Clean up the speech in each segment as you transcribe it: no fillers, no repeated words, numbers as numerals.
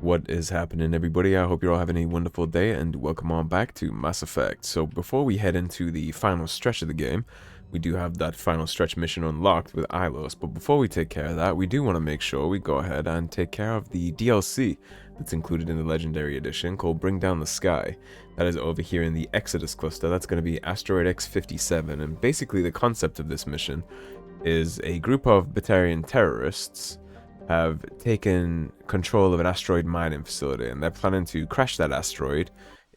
What is happening, everybody? I hope you're all having a wonderful day, and welcome on back to Mass Effect. So before we head into the final stretch of the game, we do have that final stretch mission unlocked with Ilos, but before we take care of that, we do want to make sure we go ahead and take care of the DLC that's included in the Legendary Edition called Bring Down the Sky. That is over here in the Exodus cluster. That's going to be Asteroid X57, and basically the concept of this mission is a group of Batarian terrorists have taken control of an asteroid mining facility, and they're planning to crash that asteroid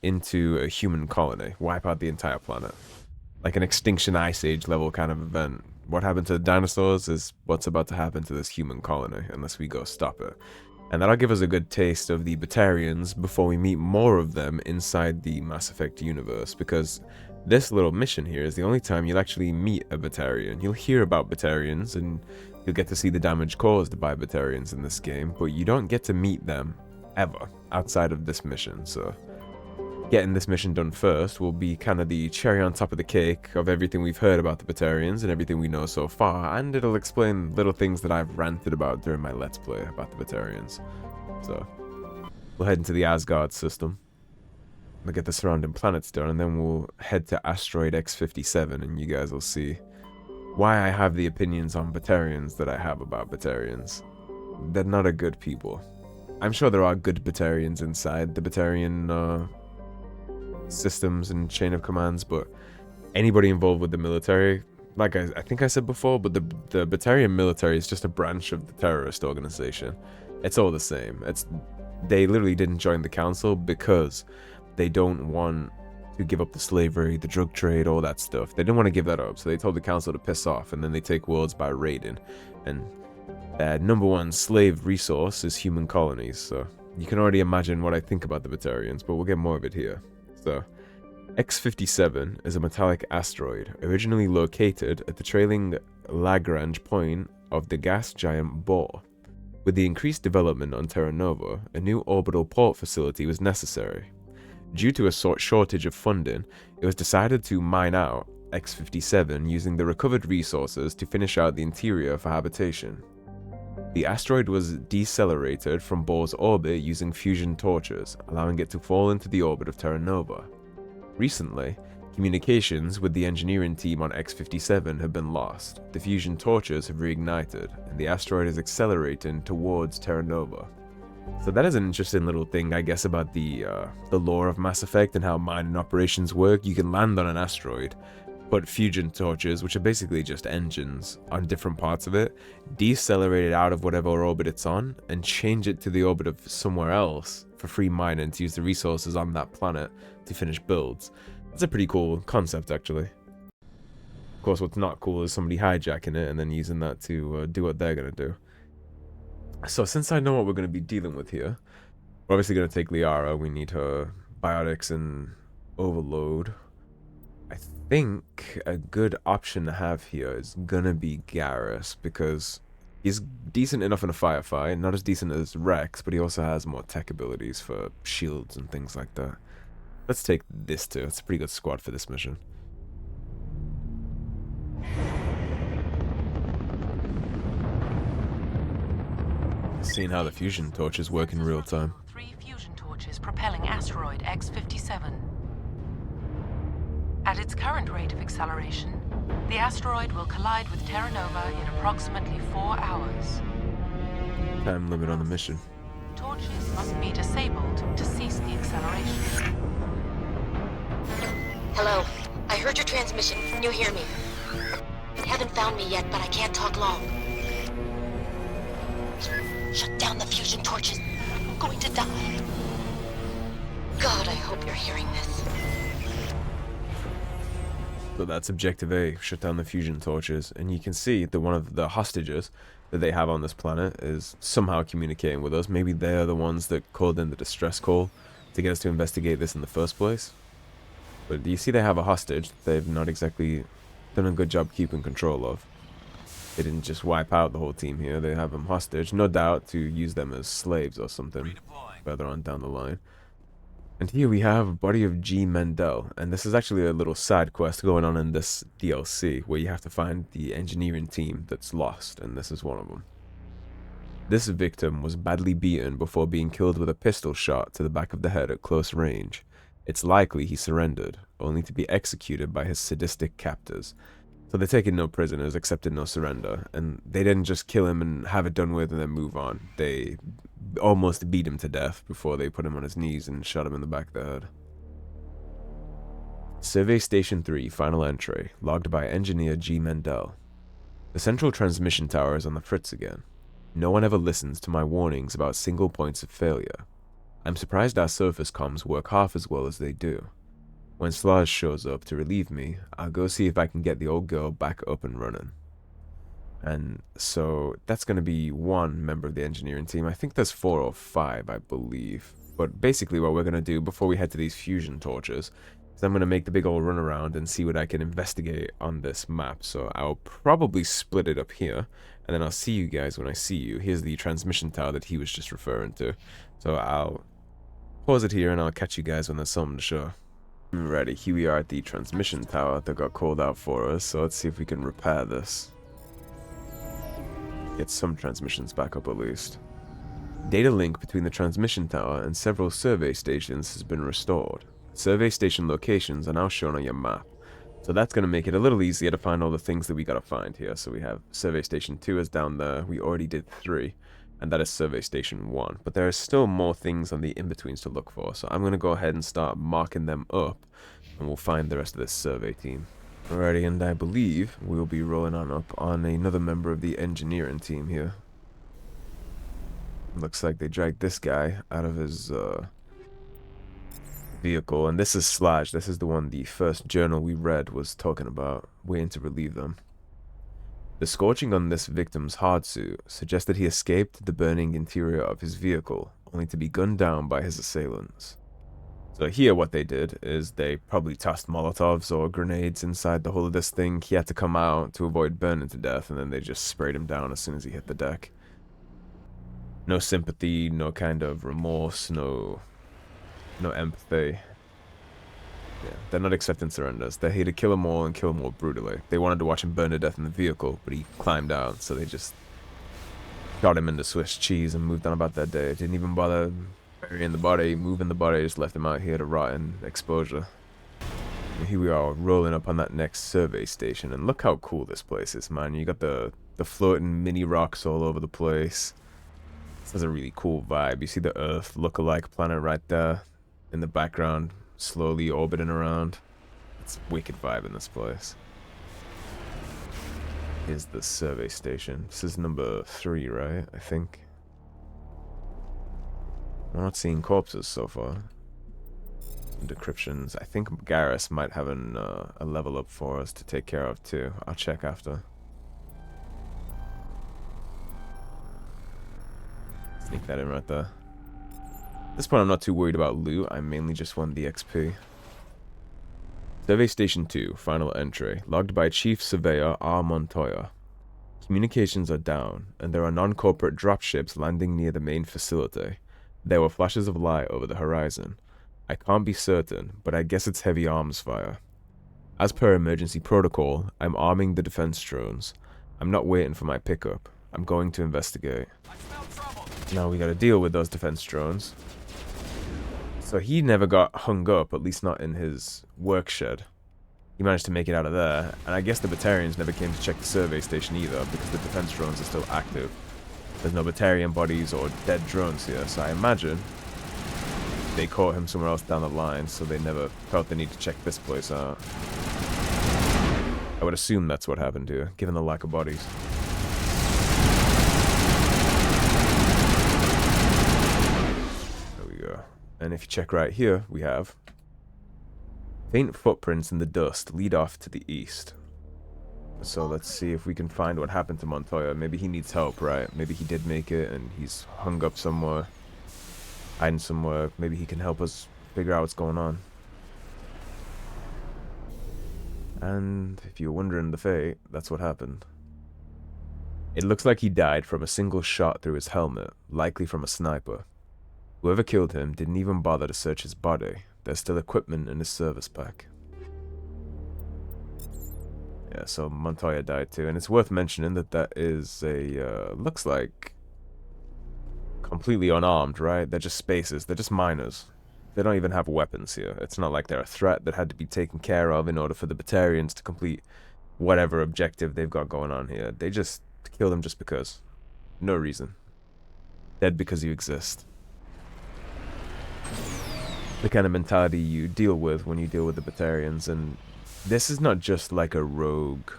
into a human colony, wipe out the entire planet. Like an extinction ice age level kind of event. What happened to the dinosaurs is what's about to happen to this human colony, unless we go stop it. And that'll give us a good taste of the Batarians before we meet more of them inside the Mass Effect universe, because this little mission here is the only time you'll actually meet a Batarian. You'll hear about Batarians, and you'll get to see the damage caused by Batarians in this game, but you don't get to meet them ever outside of this mission. So getting this mission done first will be kind of the cherry on top of the cake of everything we've heard about the Batarians and everything we know so far, and it'll explain little things that I've ranted about during my Let's Play about the Batarians. So we'll head into the Asgard system. We'll get the surrounding planets done, and then we'll head to Asteroid X57, and you guys will see why I have the opinions on Batarians that I have about Batarians. They're not a good people. I'm sure there are good Batarians inside the Batarian systems and chain of commands, but anybody involved with the military, like I think I said before, but the Batarian military is just a branch of the terrorist organization. It's all the same. They literally didn't join the council because they don't want to give up the slavery, the drug trade, all that stuff. They didn't want to give that up, so they told the council to piss off, and then they take worlds by raiding. And number one slave resource is human colonies, so you can already imagine what I think about the Batarians, but we'll get more of it here. So, X57 is a metallic asteroid, originally located at the trailing Lagrange point of the gas giant Bohr. With the increased development on Terra Nova, a new orbital port facility was necessary. Due to a shortage of funding, it was decided to mine out X57 using the recovered resources to finish out the interior for habitation. The asteroid was decelerated from Bohr's orbit using fusion torches, allowing it to fall into the orbit of Terra Nova. Recently, communications with the engineering team on X57 have been lost. The fusion torches have reignited, and the asteroid is accelerating towards Terra Nova. So that is an interesting little thing, I guess, about the lore of Mass Effect and how mining operations work. You can land on an asteroid, put fusion torches, which are basically just engines, on different parts of it, decelerate it out of whatever orbit it's on, and change it to the orbit of somewhere else for free mining to use the resources on that planet to finish builds. That's a pretty cool concept, actually. Of course, what's not cool is somebody hijacking it and then using that to do what they're going to do. So since I know what we're going to be dealing with here, we're obviously going to take Liara. We need her biotics and overload. I think a good option to have here is going to be Garrus, because he's decent enough in a firefight, not as decent as Rex, but he also has more tech abilities for shields and things like that. Let's take this too. It's a pretty good squad for this mission. Seeing how the fusion torches work in real time. 3 fusion torches propelling asteroid X57. At its current rate of acceleration, the asteroid will collide with Terra Nova in approximately 4 hours. Time limit on the mission. Torches must be disabled to cease the acceleration. Hello. I heard your transmission. Can you hear me? You haven't found me yet, but I can't talk long. Shut down the fusion torches. I'm going to die. God, I hope you're hearing this. So that's Objective A, shut down the fusion torches, and you can see that one of the hostages that they have on this planet is somehow communicating with us. Maybe they're the ones that called in the distress call to get us to investigate this in the first place. But you see they have a hostage they've not exactly done a good job keeping control of. They didn't just wipe out the whole team here. They have them hostage, no doubt, to use them as slaves or something further on down the line. And here we have Body of G. Mendel, and this is actually a little side quest going on in this DLC, where you have to find the engineering team that's lost, and this is one of them. This victim was badly beaten before being killed with a pistol shot to the back of the head at close range. It's likely he surrendered, only to be executed by his sadistic captors. So they're taking no prisoners, accepted no surrender, and they didn't just kill him and have it done with and then move on. They almost beat him to death before they put him on his knees and shot him in the back of the head. Survey Station 3, final entry, logged by Engineer G. Mendel. The central transmission tower is on the fritz again. No one ever listens to my warnings about single points of failure. I'm surprised our surface comms work half as well as they do. When Slaz shows up to relieve me, I'll go see if I can get the old girl back up and running. And so that's going to be one member of the engineering team. I think there's 4 or 5, I believe. But basically what we're going to do before we head to these fusion torches is I'm going to make the big old run around and see what I can investigate on this map. So I'll probably split it up here, and then I'll see you guys when I see you. Here's the transmission tower that he was just referring to. So I'll pause it here and I'll catch you guys when there's something to show. Alrighty, here we are at the transmission tower that got called out for us, so let's see if we can repair this. Get some transmissions back up at least. Data link between the transmission tower and several survey stations has been restored. Survey station locations are now shown on your map, so that's going to make it a little easier to find all the things that we gotta find here. So we have survey station 2 is down there, we already did 3. And that is survey station 1. But there are still more things on the in-betweens to look for, so I'm going to go ahead and start marking them up, and we'll find the rest of this survey team. Alrighty, and I believe we'll be rolling on up on another member of the engineering team here. Looks like they dragged this guy out of his vehicle, and this is Slash. This is the one the first journal we read was talking about, waiting to relieve them. The scorching on this victim's hardsuit suggests that he escaped the burning interior of his vehicle, only to be gunned down by his assailants. So here what they did is they probably tossed Molotovs or grenades inside the hull of this thing. He had to come out to avoid burning to death, and then they just sprayed him down as soon as he hit the deck. No sympathy, no kind of remorse, no empathy. Yeah, they're not accepting surrenders. They're here to kill them all and kill them all brutally. They wanted to watch him burn to death in the vehicle, but he climbed out, so they just shot him into Swiss cheese and moved on about their day. Didn't even bother burying the body, moving the body, just left him out here to rot in exposure. And here we are, rolling up on that next survey station, and look how cool this place is, man. You got the floating mini rocks all over the place. This has a really cool vibe. You see the Earth look-alike planet right there in the background, slowly orbiting around. It's a wicked vibe in this place. Here's the survey station. This is number 3, right? I think. I'm not seeing corpses so far. Decryptions. I think Garrus might have a level up for us to take care of too. I'll check after. Sneak that in right there. At this point, I'm not too worried about loot. I mainly just want the XP. Survey Station 2, final entry, logged by Chief Surveyor R. Montoya. Communications are down, and there are non-corporate dropships landing near the main facility. There were flashes of light over the horizon. I can't be certain, but I guess it's heavy arms fire. As per emergency protocol, I'm arming the defense drones. I'm not waiting for my pickup. I'm going to investigate. Now we gotta deal with those defense drones. So he never got hung up, at least not in his work shed. He managed to make it out of there, and I guess the Batarians never came to check the survey station either, because the defense drones are still active. There's no Batarian bodies or dead drones here, so I imagine they caught him somewhere else down the line, so they never felt the need to check this place out. I would assume that's what happened here, given the lack of bodies. There we go. And if you check right here, we have faint footprints in the dust lead off to the east. So let's see if we can find what happened to Montoya. Maybe he needs help, right? Maybe he did make it and he's hung up somewhere, hiding somewhere. Maybe he can help us figure out what's going on. And if you're wondering the fate, that's what happened. It looks like he died from a single shot through his helmet, likely from a sniper. Whoever killed him didn't even bother to search his body. There's still equipment in his service pack. Yeah, so Montoya died too, and it's worth mentioning that that is a, looks like completely unarmed, right? They're just spacers. They're just miners. They don't even have weapons here. It's not like they're a threat that had to be taken care of in order for the Batarians to complete whatever objective they've got going on here. They just kill them just because. No reason. Dead because you exist. The kind of mentality you deal with when you deal with the Batarians, and this is not just like a rogue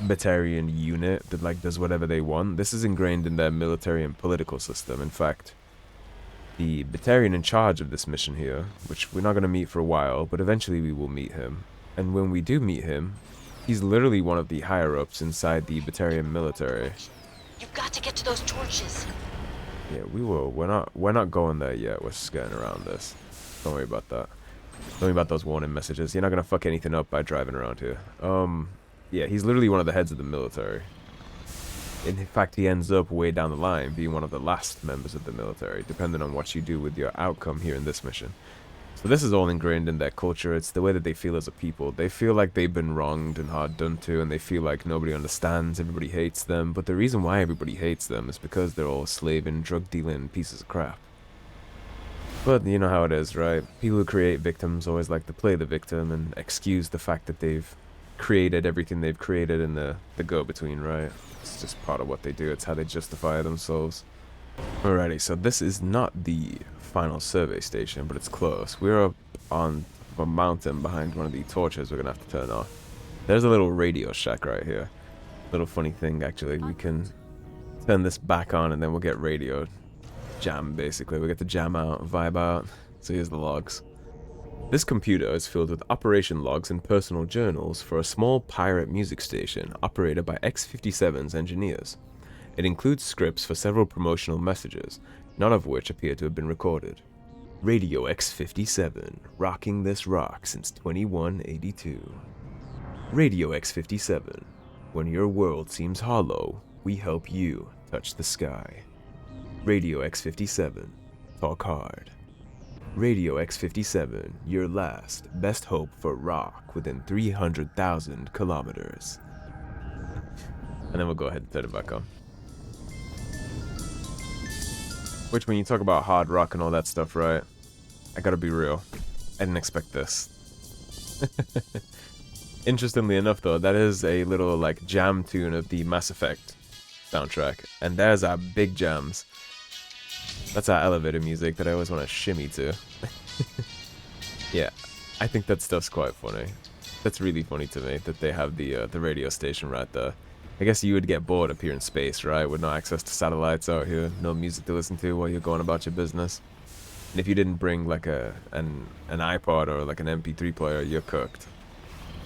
Batarian unit that like does whatever they want. This is ingrained in their military and political system. In fact, the Batarian in charge of this mission here, which we're not going to meet for a while, but eventually we will meet him. And when we do meet him, he's literally one of the higher-ups inside the Batarian military. You've got to get to those torches. Yeah, we will. We're not going there yet. We're skirting around this. Don't worry about that. Don't worry about those warning messages. You're not going to fuck anything up by driving around here. Yeah, he's literally one of the heads of the military. In fact, he ends up way down the line being one of the last members of the military, depending on what you do with your outcome here in this mission. So this is all ingrained in their culture. It's the way that they feel as a people. They feel like they've been wronged and hard done to, and they feel like nobody understands, everybody hates them. But the reason why everybody hates them is because they're all slaving, drug-dealing pieces of crap. But you know how it is, right? People who create victims always like to play the victim and excuse the fact that they've created everything they've created in the go-between, right? It's just part of what they do. It's how they justify themselves. Alrighty, so this is not the final survey station, but it's close. We're up on a mountain behind one of the torches we're gonna have to turn off. There's a little radio shack right here. Little funny thing, actually. We can turn this back on and then we'll get radio jam, basically. We get to jam out, vibe out. So here's the logs. This computer is filled with operation logs and personal journals for a small pirate music station operated by X57's engineers. It includes scripts for several promotional messages, none of which appear to have been recorded. Radio X57, rocking this rock since 2182. Radio X57, when your world seems hollow, we help you touch the sky. Radio X57, talk hard. Radio X57, your last, best hope for rock within 300,000 kilometers. And then we'll go ahead and turn it back on. Which, when you talk about hard rock and all that stuff, right? I gotta be real. I didn't expect this. Interestingly enough, though, that is a little, like, jam tune of the Mass Effect soundtrack. And there's our big jams. That's our elevator music that I always want to shimmy to. Yeah, I think that stuff's quite funny. That's really funny to me, that they have the radio station right there. I guess you would get bored up here in space, right? With no access to satellites out here, no music to listen to while you're going about your business. And if you didn't bring like an iPod or like an MP3 player, you're cooked.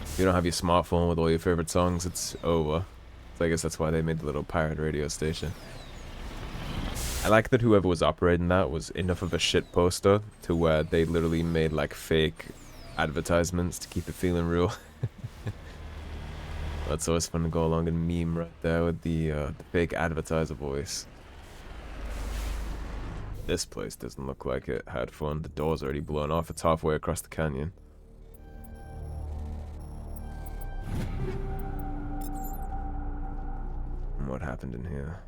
If you don't have your smartphone with all your favorite songs, it's over. So I guess that's why they made the little pirate radio station. I like that whoever was operating that was enough of a shit poster to where they literally made like fake advertisements to keep it feeling real. That's always fun to go along and meme right there with the fake advertiser voice. This place doesn't look like it had fun. The door's already blown off. It's halfway across the canyon. And what happened in here?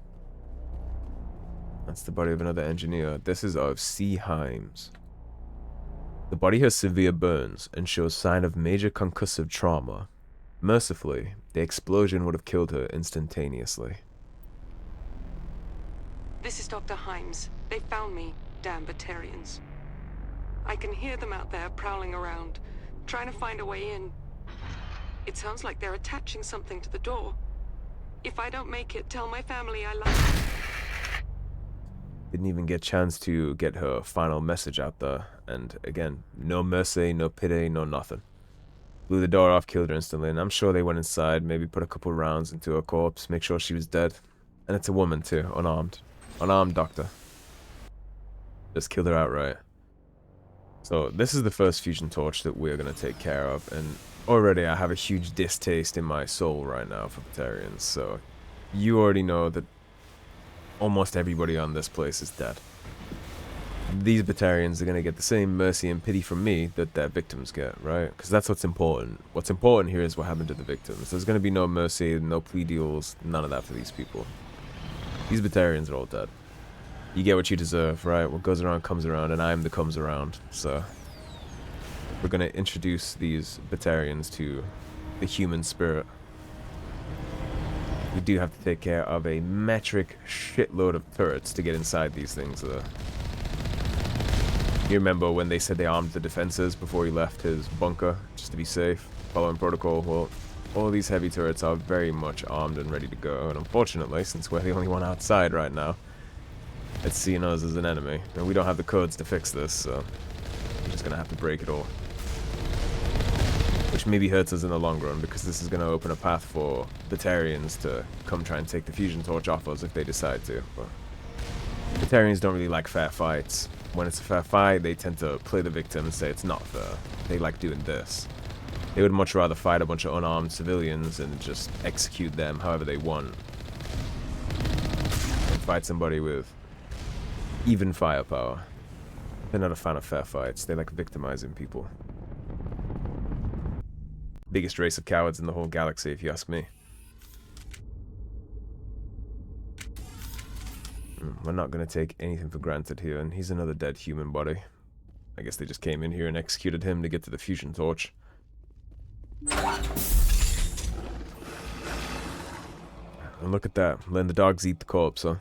That's the body of another engineer. This is of C. Himes. The body has severe burns and shows sign of major concussive trauma. Mercifully, the explosion would have killed her instantaneously. This is Dr. Himes. They found me, damn Batarians. I can hear them out there prowling around, trying to find a way in. It sounds like they're attaching something to the door. If I don't make it, tell my family I love them. Didn't even get a chance to get her final message out there. And again, no mercy, no pity, no nothing. Blew the door off, killed her instantly, and I'm sure they went inside, maybe put a couple rounds into her corpse, make sure she was dead. And it's a woman too, unarmed. Unarmed doctor. Just killed her outright. So this is the first fusion torch that we're going to take care of, and already I have a huge distaste in my soul right now for Batarians, so you already know that almost everybody on this place is dead. These Batarians are going to get the same mercy and pity from me that their victims get, right? Because that's what's important. What's important here is what happened to the victims. There's going to be no mercy, no plea deals, none of that for these people. These Batarians are all dead. You get what you deserve, right? What goes around comes around, and I'm the comes around. So we're gonna introduce these Batarians to the human spirit. We do have to take care of a metric shitload of turrets to get inside these things, though. You remember when they said they armed the defenses before he left his bunker, just to be safe, following protocol? Well, all these heavy turrets are very much armed and ready to go, and unfortunately, since we're the only one outside right now, it's seeing us as an enemy, and we don't have the codes to fix this, so we're just gonna have to break it all. Which maybe hurts us in the long run, because this is gonna open a path for Batarians to come try and take the fusion torch off us if they decide to. But Batarians don't really like fair fights. When it's a fair fight, they tend to play the victim and say it's not fair. They like doing this. They would much rather fight a bunch of unarmed civilians and just execute them however they want. And fight somebody with even firepower. They're not a fan of fair fights. They like victimizing people. Biggest race of cowards in the whole galaxy, if you ask me. We're not going to take anything for granted here, and he's another dead human body. I guess they just came in here and executed him to get to the fusion torch. And look at that, letting the dogs eat the corpse, huh?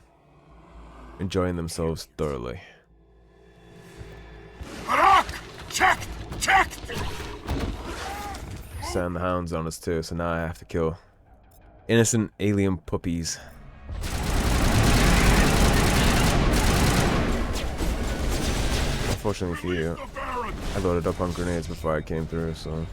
Enjoying themselves thoroughly. Checked! Send the hounds on us too, so now I have to kill innocent alien puppies. Unfortunately for you, I loaded up on grenades before I came through, so...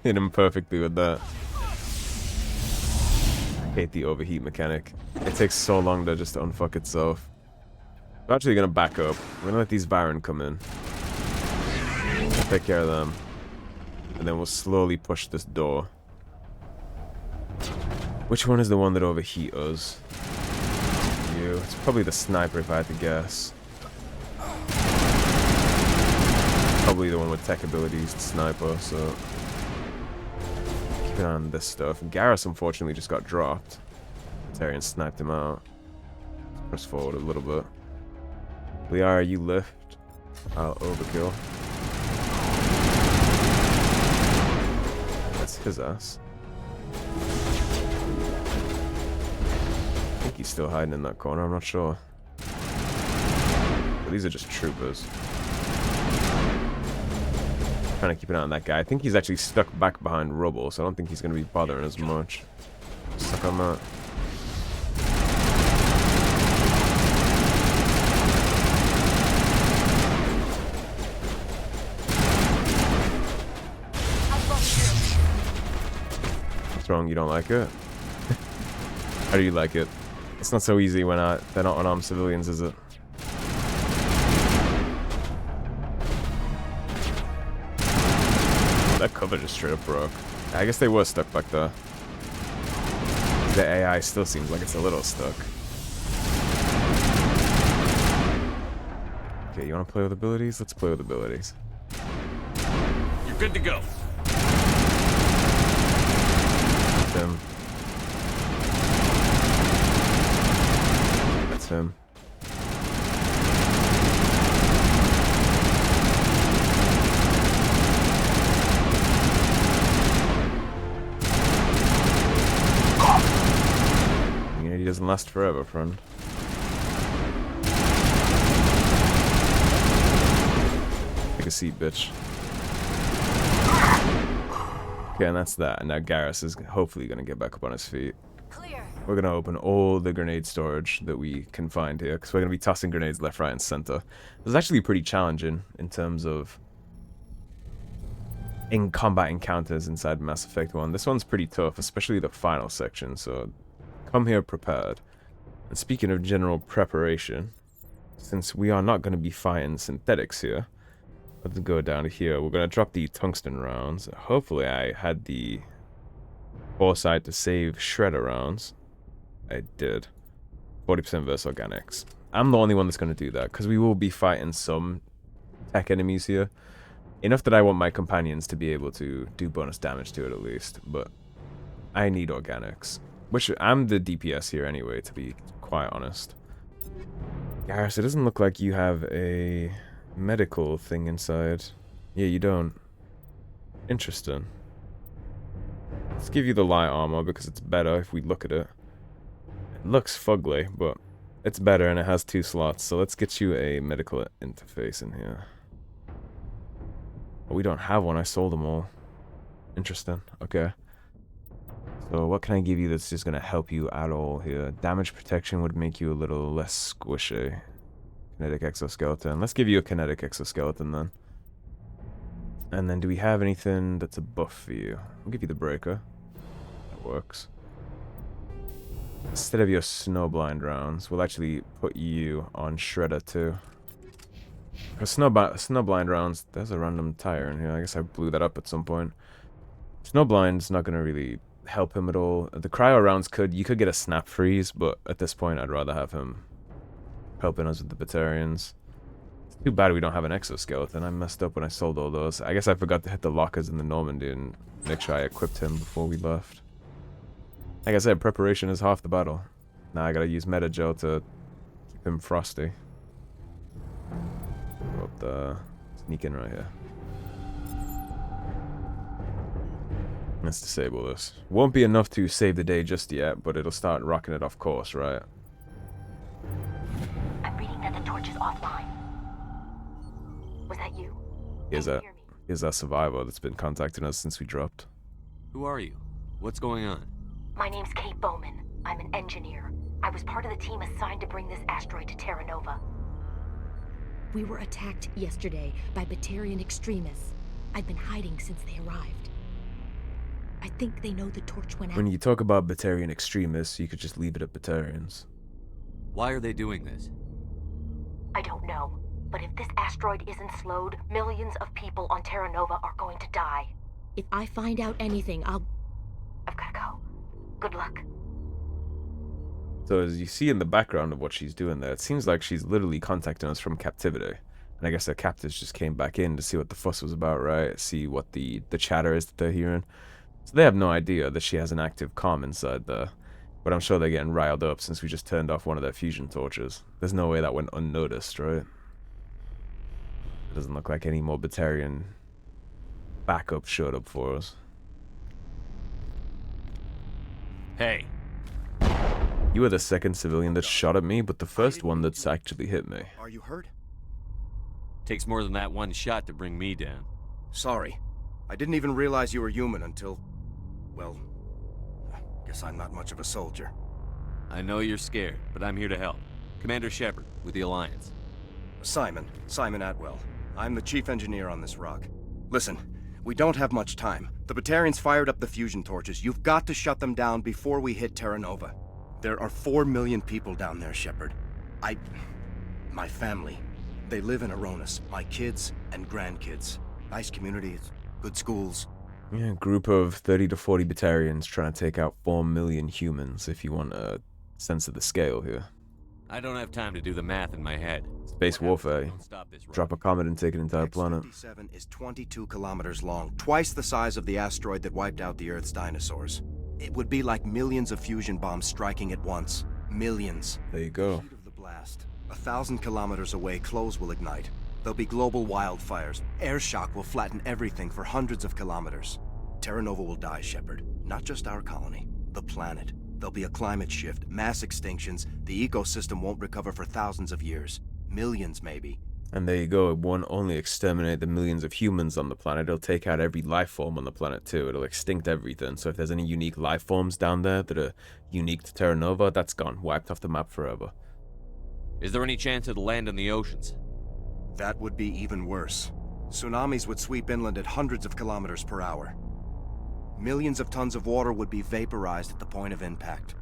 Hit him perfectly with that. I hate the overheat mechanic. It takes so long to just unfuck itself. We're actually gonna back up. We're gonna let these Baron come in. We'll take care of them. And then we'll slowly push this door. Which one is the one that overheat us? You. It's probably the sniper if I had to guess. Probably the one with tech abilities, the sniper, so... Keep an eye on this stuff. Garrus unfortunately just got dropped. Batarian sniped him out. Let's press forward a little bit. Liara, you lift. I'll overkill. That's his ass. I think he's still hiding in that corner, I'm not sure. But these are just troopers. Trying to keep an eye on that guy. I think he's actually stuck back behind rubble, so I don't think he's going to be bothering as much. Stuck on that. What's wrong? You don't like it? How do you like it? It's not so easy when they're not unarmed civilians, is it? That cover just straight up broke. I guess they were stuck back there. The AI still seems like it's a little stuck. Okay, you want to play with abilities? Let's play with abilities. You're good to go. Him. That's him. He doesn't last forever, friend. Take a seat, bitch. Okay, and that's that. And now Garrus is hopefully going to get back up on his feet. Clear. We're going to open all the grenade storage that we can find here, because we're going to be tossing grenades left, right, and center. It was actually pretty challenging in terms of in combat encounters inside Mass Effect 1. This one's pretty tough, especially the final section, so come here prepared. And speaking of general preparation, since we are not going to be fighting synthetics here, let's go down here. We're going to drop the tungsten rounds. Hopefully I had the foresight to save shredder rounds. I did. 40% versus organics. I'm the only one that's going to do that, because we will be fighting some tech enemies here. Enough that I want my companions to be able to do bonus damage to it at least, but I need organics. Which, I'm the DPS here anyway, to be quite honest. Garrus, it doesn't look like you have a medical thing inside. Yeah, you don't. Interesting. Let's give you the light armor because it's better if we look at it. It looks fugly, but it's better and it has 2 slots. So let's get you a medical interface in here. Oh, we don't have one. I sold them all. Interesting. Okay. So what can I give you that's just going to help you at all here? Damage protection would make you a little less squishy. Kinetic exoskeleton. Let's give you a kinetic exoskeleton then. And then do we have anything that's a buff for you? I'll give you the breaker. That works. Instead of your snowblind rounds, we'll actually put you on shredder too. Because snowblind rounds, there's a random tire in here. I guess I blew that up at some point. Snowblind's not going to really help him at all. The cryo rounds you could get a snap freeze, but at this point I'd rather have him helping us with the Batarians. It's too bad we don't have an exoskeleton. I messed up when I sold all those. I guess I forgot to hit the lockers in the Normandy and make sure I equipped him before we left. Like I said, preparation is half the battle. Now I gotta use Metagel to keep him frosty. Go up the sneak in right here. Let's disable this. Won't be enough to save the day just yet, but it'll start rocking it off course, right? I'm reading that the torch is offline. Was that you? Here's Can you that. hear me? Here's that survivor that's been contacting us since we dropped. Who are you? What's going on? My name's Kate Bowman. I'm an engineer. I was part of the team assigned to bring this asteroid to Terra Nova. We were attacked yesterday by Batarian extremists. I've been hiding since they arrived. I think they know the torch went out. When you talk about Batarian extremists, you could just leave it at Batarians. Why are they doing this? I don't know, but if this asteroid isn't slowed, millions of people on Terra Nova are going to die. If I find out anything, I've gotta go. Good luck. So as you see in the background of what she's doing there, it seems like she's literally contacting us from captivity. And I guess her captives just came back in to see what the fuss was about, right? See what the chatter is that they're hearing. So they have no idea that she has an active comm inside there. But I'm sure they're getting riled up since we just turned off one of their fusion torches. There's no way that went unnoticed, right? It doesn't look like any more Batarian backup showed up for us. Hey, You were the second civilian that shot at me, but the first one that's actually hit me. Are you hurt? takes more than that one shot to bring me down. Sorry. I didn't even realize you were human until... well, guess I'm not much of a soldier. I know you're scared, but I'm here to help. Commander Shepard, with the Alliance. Simon Atwell. I'm the chief engineer on this rock. Listen, we don't have much time. The Batarians fired up the fusion torches. You've got to shut them down before we hit Terra Nova. There are 4 million people down there, Shepard. My family, they live in Aronis. My kids and grandkids. Nice communities, good schools. Yeah, a group of 30 to 40 Batarians trying to take out 4 million humans, if you want a sense of the scale here. I don't have time to do the math in my head. Space warfare. Drop a comet and take an entire planet. X57 is 22 kilometers long, twice the size of the asteroid that wiped out the Earth's dinosaurs. It would be like millions of fusion bombs striking at once. Millions. There you go. The heat of the blast. 1,000 kilometers away, clothes will ignite. There'll be global wildfires. Air shock will flatten everything for hundreds of kilometers. Terra Nova will die, Shepard. Not just our colony. The planet. There'll be a climate shift, mass extinctions. The ecosystem won't recover for thousands of years. Millions, maybe. And there you go. It won't only exterminate the millions of humans on the planet, it'll take out every life form on the planet too. It'll extinct everything. So if there's any unique life forms down there that are unique to Terra Nova, that's gone. Wiped off the map forever. Is there any chance it'll land in the oceans? That would be even worse. Tsunamis would sweep inland at hundreds of kilometers per hour. Millions of tons of water would be vaporized at the point of impact.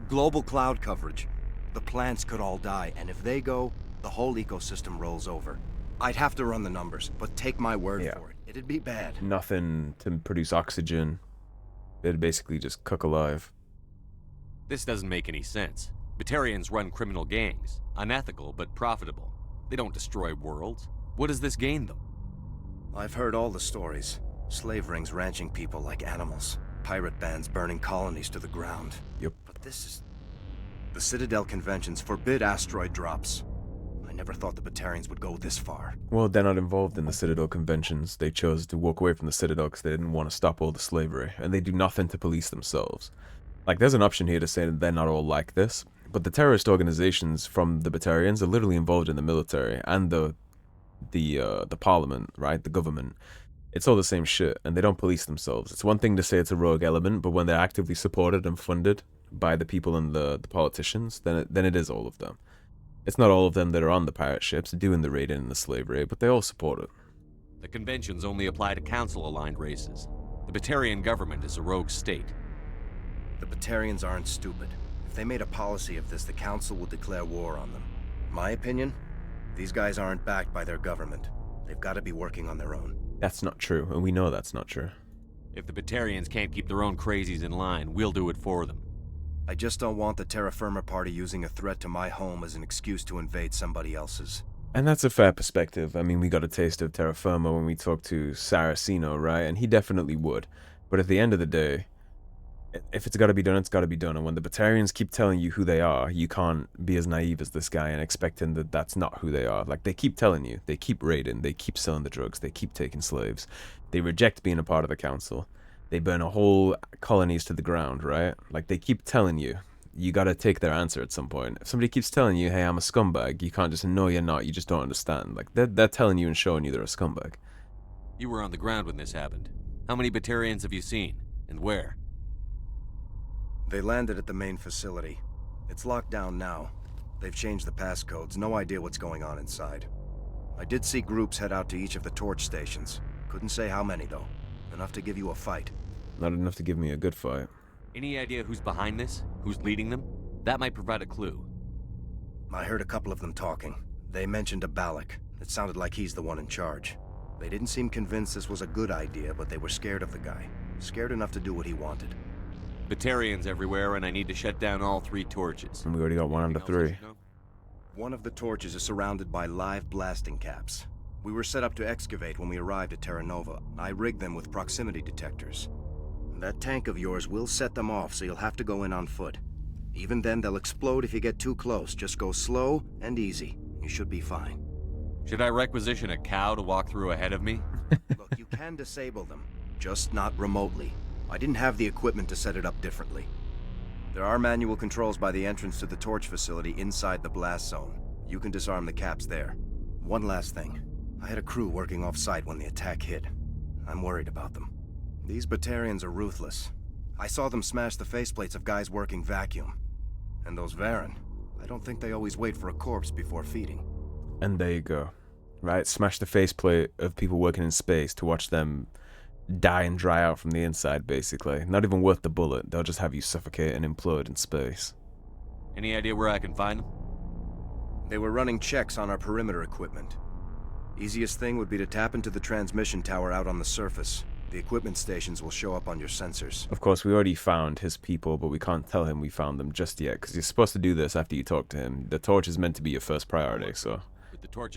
Global cloud coverage. The plants could all die, and if they go, the whole ecosystem rolls over. I'd have to run the numbers, but take my word for it. It'd be bad. Nothing to produce oxygen. It'd basically just cook alive. This doesn't make any sense. Batarians run criminal gangs. Unethical, but profitable. They don't destroy worlds. What does this gain them? I've heard all the stories. Slave rings ranching people like animals. pirate bands burning colonies to the ground. Yep. But this is... The Citadel conventions forbid asteroid drops. I never thought the Batarians would go this far. Well, they're not involved in the Citadel conventions. They chose to walk away from the Citadel because they didn't want to stop all the slavery, and they do nothing to police themselves. Like, there's an option here to say that they're not all like this, but the terrorist organizations from the Batarians are literally involved in the military and the parliament, right? The government. It's all the same shit, and they don't police themselves. It's one thing to say it's a rogue element, but when they're actively supported and funded by the people and the politicians, then it is all of them. It's not all of them that are on the pirate ships doing the raiding and the slavery, but they all support it. The conventions only apply to council-aligned races. The Batarian government is a rogue state. The Batarians aren't stupid. If they made a policy of this, the council would declare war on them. My opinion? These guys aren't backed by their government. They've got to be working on their own. That's not true, and we know that's not true. If the Batarians can't keep their own crazies in line, we'll do it for them. I just don't want the Terra Firma Party using a threat to my home as an excuse to invade somebody else's. And that's a fair perspective. I mean, we got a taste of terra firma when we talked to Saraceno, right? And he definitely would. But at the end of the day, if it's got to be done, it's got to be done. And when the Batarians keep telling you who they are, you can't be as naive as this guy and expecting that that's not who they are. Like, they keep telling you. They keep raiding. They keep selling the drugs. They keep taking slaves. They reject being a part of the council. They burn a whole colonies to the ground, right? Like, they keep telling you. You gotta take their answer at some point. If somebody keeps telling you, hey, I'm a scumbag, you can't just say, no, you're not. You just don't understand. Like, they're telling you and showing you they're a scumbag. You were on the ground when this happened. How many Batarians have you seen? And where? They landed at the main facility. It's locked down now. They've changed the passcodes. No idea what's going on inside. I did see groups head out to each of the torch stations. Couldn't say how many, though. Enough to give you a fight. Not enough to give me a good fight. Any idea who's behind this? Who's leading them? That might provide a clue. I heard a couple of them talking. They mentioned a Balak. It sounded like he's the one in charge. They didn't seem convinced this was a good idea, but they were scared of the guy. Scared enough to do what he wanted. Batarians everywhere, and I need to shut down all 3 torches. And we already got 1 out of 3. One of the torches is surrounded by live blasting caps. We were set up to excavate when we arrived at Terra Nova. I rigged them with proximity detectors. That tank of yours will set them off, so you'll have to go in on foot. Even then, they'll explode if you get too close. Just go slow and easy. You should be fine. Should I requisition a cow to walk through ahead of me? Look, you can disable them, just not remotely. I didn't have the equipment to set it up differently. There are manual controls by the entrance to the torch facility inside the blast zone. You can disarm the caps there. One last thing. I had a crew working off-site when the attack hit. I'm worried about them. These Batarians are ruthless. I saw them smash the faceplates of guys working vacuum. And those Varen, I don't think they always wait for a corpse before feeding. And there you go. Right? Smash the faceplate of people working in space to watch them die and dry out from the inside, basically. Not even worth the bullet. They'll just have you suffocate and implode in space. Any idea where I can find them? They were running checks on our perimeter equipment. Easiest thing would be to tap into the transmission tower out on the surface. The equipment stations will show up on your sensors. Of course, we already found his people, but we can't tell him we found them just yet, because you're supposed to do this after you talk to him. The torch is meant to be your first priority, so...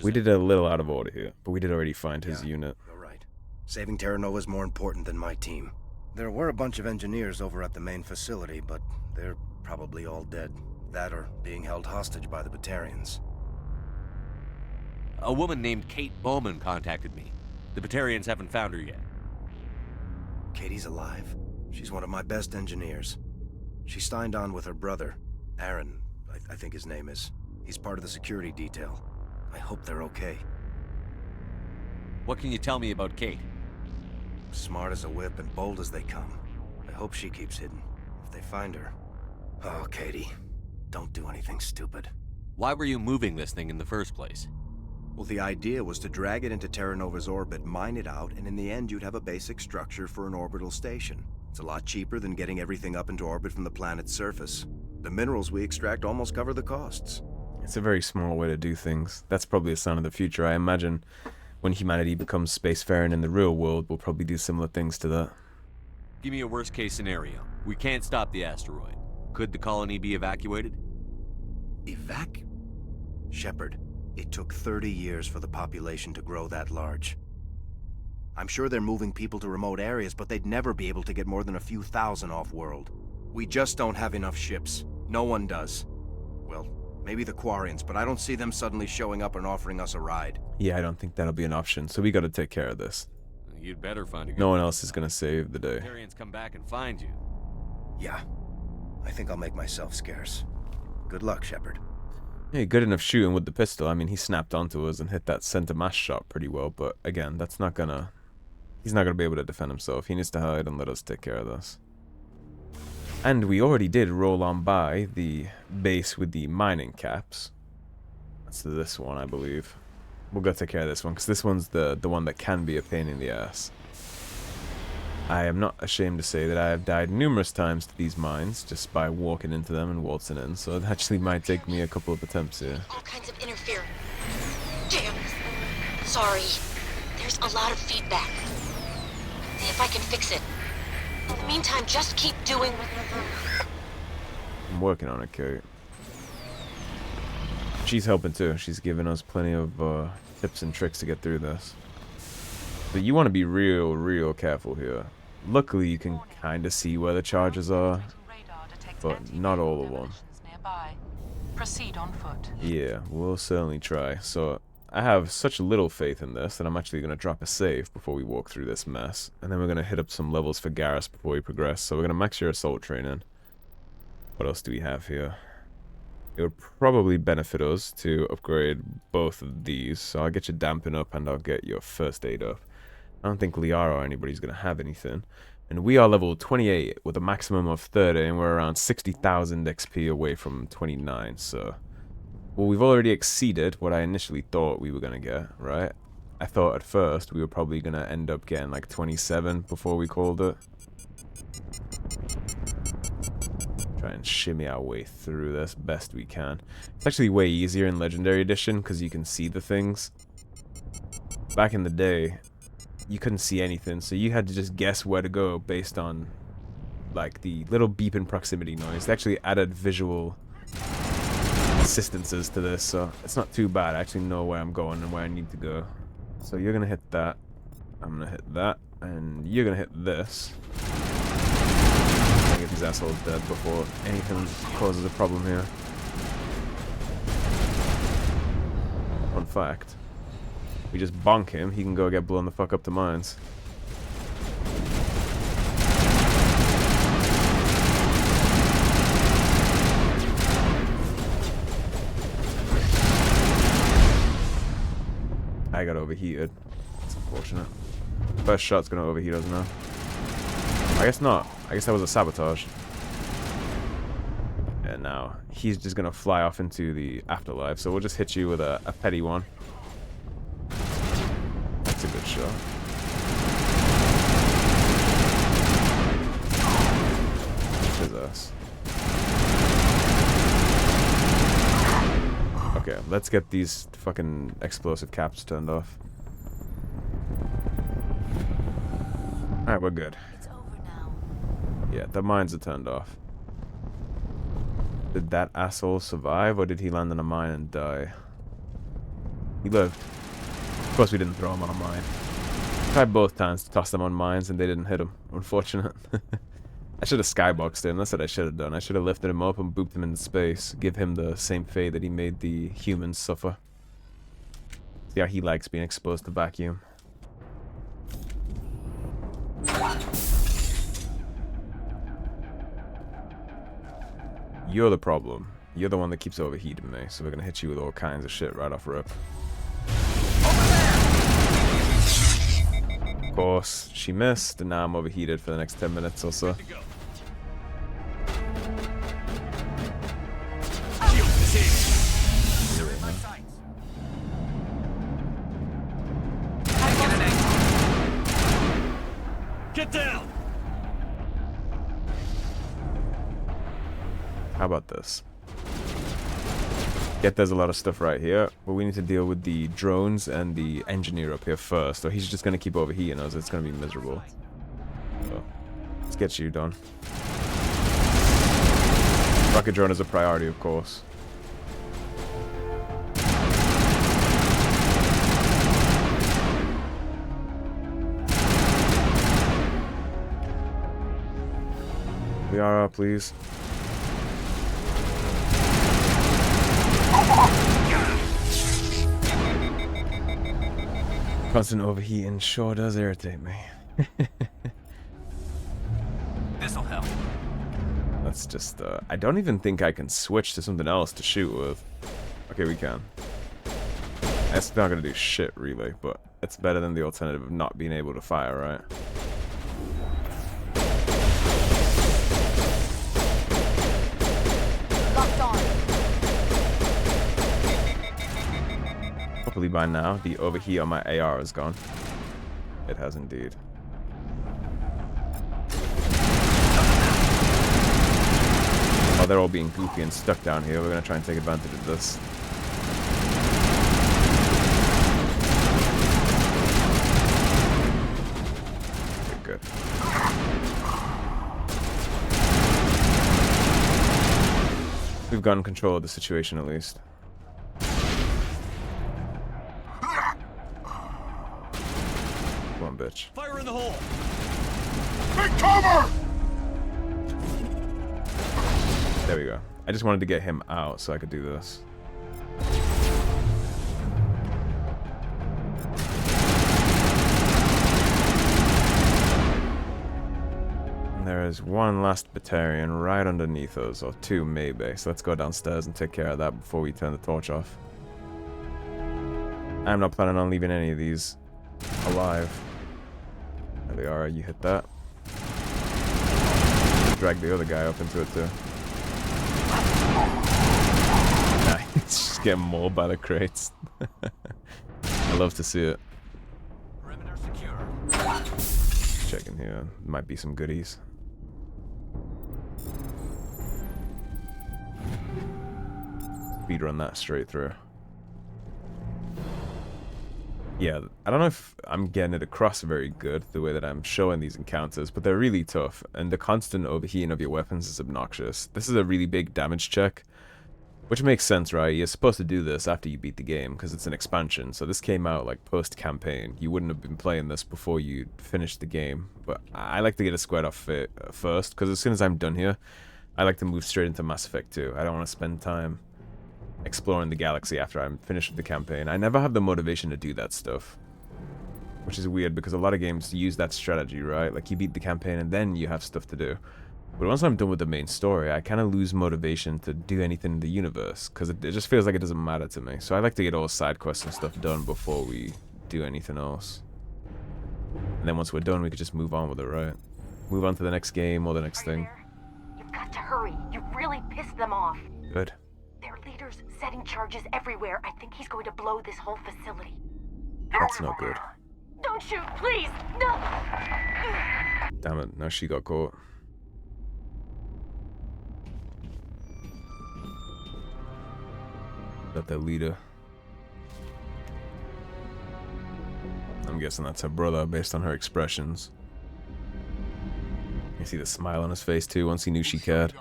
We did it a little out of order here, but we did already find his unit. You're right. Saving Terra Nova is more important than my team. There were a bunch of engineers over at the main facility, but they're probably all dead. That or being held hostage by the Batarians. A woman named Kate Bowman contacted me. The Batarians haven't found her yet. Katie's alive. She's one of my best engineers. She signed on with her brother, Aaron, I think his name is. He's part of the security detail. I hope they're okay. What can you tell me about Kate? Smart as a whip and bold as they come. I hope she keeps hidden. If they find her... Oh, Katie. Don't do anything stupid. Why were you moving this thing in the first place? Well, the idea was to drag it into Terra Nova's orbit, mine it out, and in the end you'd have a basic structure for an orbital station. It's a lot cheaper than getting everything up into orbit from the planet's surface. The minerals we extract almost cover the costs. It's a very small way to do things. That's probably a sign of the future. I imagine when humanity becomes spacefaring in the real world, we'll probably do similar things to that. Give me a worst-case scenario. We can't stop the asteroid. Could the colony be evacuated? Shepard, it took 30 years for the population to grow that large. I'm sure they're moving people to remote areas, but they'd never be able to get more than a few thousand off-world. We just don't have enough ships. No one does. Well, maybe the Quarians, but I don't see them suddenly showing up and offering us a ride. Yeah, I don't think that'll be an option, so we gotta take care of this. You'd better find a good No one else is gonna save the day. Batarians come back and find you. Yeah. I think I'll make myself scarce. Good luck, Shepard. Hey, good enough shooting with the pistol. I mean, he snapped onto us and hit that center mass shot pretty well, but again, that's not gonna... He's not gonna be able to defend himself. He needs to hide and let us take care of this. And we already did roll on by the base with the mining caps. That's this one, I believe. We'll go take care of this one, because this one's the one that can be a pain in the ass. I am not ashamed to say that I have died numerous times to these mines, just by walking into them and waltzing in, so it actually might take me a couple of attempts here. All kinds of interference. Damn. Sorry. There's a lot of feedback. See if I can fix it. In the meantime, just keep doing... I'm working on it, Kate. She's helping too. She's giving us plenty of tips and tricks to get through this. But you want to be real careful here. Luckily, you can kind of see where the charges are, but not all of them. Proceed on foot. Yeah, we'll certainly try. So, I have such little faith in this that I'm actually going to drop a save before we walk through this mess. And then we're going to hit up some levels for Garrus before we progress. So we're going to max your assault training. What else do we have here? It would probably benefit us to upgrade both of these. So I'll get your damping up and I'll get your first aid up. I don't think Liara or anybody's going to have anything. And we are level 28 with a maximum of 30, and we're around 60,000 XP away from 29, so... Well, we've already exceeded what I initially thought we were going to get, right? I thought at first we were probably going to end up getting like 27 before we called it. Try and shimmy our way through this best we can. It's actually way easier in Legendary Edition because you can see the things. Back in the day, you couldn't see anything, so you had to just guess where to go based on like the little beeping proximity noise. They actually added visual assistances to this, so it's not too bad. I actually know where I'm going and where I need to go. So you're gonna hit that, I'm gonna hit that, and you're gonna hit this. Get these assholes dead before anything causes a problem here. Fun fact. We just bonk him, he can go get blown the fuck up to mines. I got overheated. That's unfortunate. First shot's gonna overheat us now. I guess not. I guess that was a sabotage. And now he's just gonna fly off into the afterlife, so we'll just hit you with a petty one. That's a good shot. His ass. Okay, let's get these fucking explosive caps turned off. Alright, we're good. It's over now. Yeah, the mines are turned off. Did that asshole survive, or did he land on a mine and die? He lived. Of course we didn't throw him on a mine. Tried both times to toss them on mines and they didn't hit him. Unfortunate. I should have skyboxed him. That's what I should have done. I should have lifted him up and booped him into space. Give him the same fate that he made the humans suffer. See how he likes being exposed to vacuum. You're the problem. You're the one that keeps overheating me, so we're gonna hit you with all kinds of shit right off rip. Of course, she missed, and now I'm overheated for the next 10 minutes or so. Get down! How about this? Yet there's a lot of stuff right here, but we need to deal with the drones and the engineer up here first, or he's just gonna keep overheating us. It's gonna be miserable. So, let's get you done. Rocket drone is a priority, of course. Liara, please. Constant overheating sure does irritate me. This'll help. Let's just, I don't even think I can switch to something else to shoot with. Okay, we can. It's not gonna do shit, really, but it's better than the alternative of not being able to fire, right? Locked on. Hopefully by now, the overheat on my AR is gone. It has indeed. Oh, they're all being goofy and stuck down here. We're gonna try and take advantage of this. Okay, good. We've gotten control of the situation at least. Come on, bitch. Fire in the hole. Take cover! There we go. I just wanted to get him out so I could do this. And there is one last Batarian right underneath us, or two maybe. So let's go downstairs and take care of that before we turn the torch off. I'm not planning on leaving any of these alive. There they are, you hit that. Drag the other guy up into it too. Nice, just getting mauled by the crates. I love to see it. Perimeter secure. Checking here, might be some goodies. Speed run that straight through. Yeah, I don't know if I'm getting it across very good, the way that I'm showing these encounters, but they're really tough, and the constant overheating of your weapons is obnoxious. This is a really big damage check, which makes sense, right? You're supposed to do this after you beat the game, because it's an expansion, so this came out, like, post-campaign. You wouldn't have been playing this before you finished the game, but I like to get it squared off first, because as soon as I'm done here, I like to move straight into Mass Effect 2. I don't want to spend time exploring the galaxy after I'm finished with the campaign. I never have the motivation to do that stuff, which is weird because a lot of games use that strategy, right? Like you beat the campaign and then you have stuff to do. But once I'm done with the main story, I kind of lose motivation to do anything in the universe because it just feels like it doesn't matter to me. So I like to get all side quests and stuff done before we do anything else. And then once we're done, we could just move on with it, right? Move on to the next game or the next thing. You've got to hurry. You really pissed them off. Good. Their leader's setting charges everywhere. I think he's going to blow this whole facility. That's not good. Don't shoot, please! No! Damn it, now she got caught. Got their leader. I'm guessing that's her brother based on her expressions. You see the smile on his face too once he knew she cared.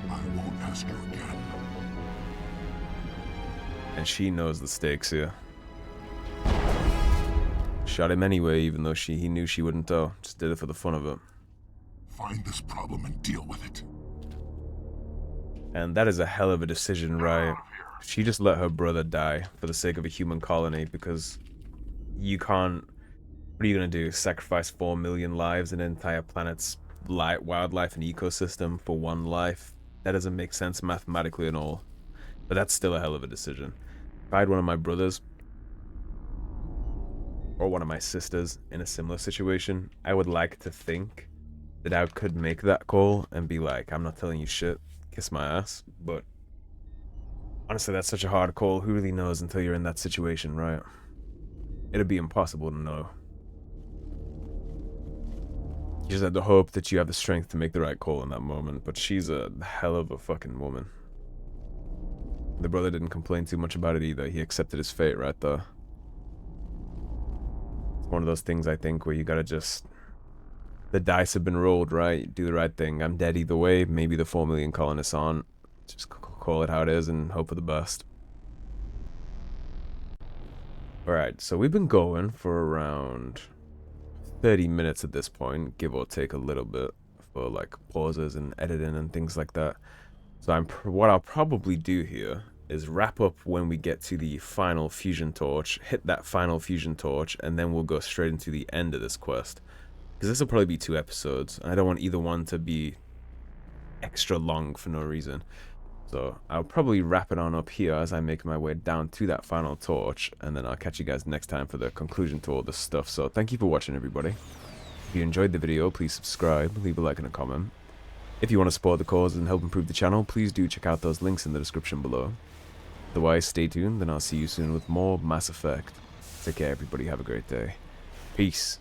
I won't ask you again. And she knows the stakes here. Shot him anyway, even though he knew she wouldn't tell. Just did it for the fun of it. Find this problem and deal with it. And that is a hell of a decision, right? She just let her brother die for the sake of a human colony because you can't... What are you gonna do? Sacrifice 4 million lives and an entire planet's wildlife and ecosystem for one life? That doesn't make sense mathematically and all. But that's still a hell of a decision. If I had one of my brothers or one of my sisters in a similar situation, I would like to think that I could make that call and be like, I'm not telling you shit, kiss my ass. But honestly, that's such a hard call. Who really knows until you're in that situation, right? It'd be impossible to know. You just have to hope that you have the strength to make the right call in that moment, but she's a hell of a fucking woman. The brother didn't complain too much about it either. He accepted his fate right there. It's one of those things, I think, where you gotta just... The dice have been rolled, right? Do the right thing. I'm dead either way. Maybe the 4 million colonists aren't. Just call it how it is and hope for the best. Alright, so we've been going for around 30 minutes at this point, give or take a little bit, for like pauses and editing and things like that. So what I'll probably do here is wrap up when we get to the final fusion torch, hit that final fusion torch, and then we'll go straight into the end of this quest. Because this will probably be 2 episodes, and I don't want either one to be extra long for no reason. So I'll probably wrap it on up here as I make my way down to that final torch, and then I'll catch you guys next time for the conclusion to all this stuff. So thank you for watching, everybody. If you enjoyed the video, please subscribe, leave a like and a comment. If you want to support the cause and help improve the channel, please do check out those links in the description below. Otherwise, stay tuned, and I'll see you soon with more Mass Effect. Take care, everybody. Have a great day. Peace.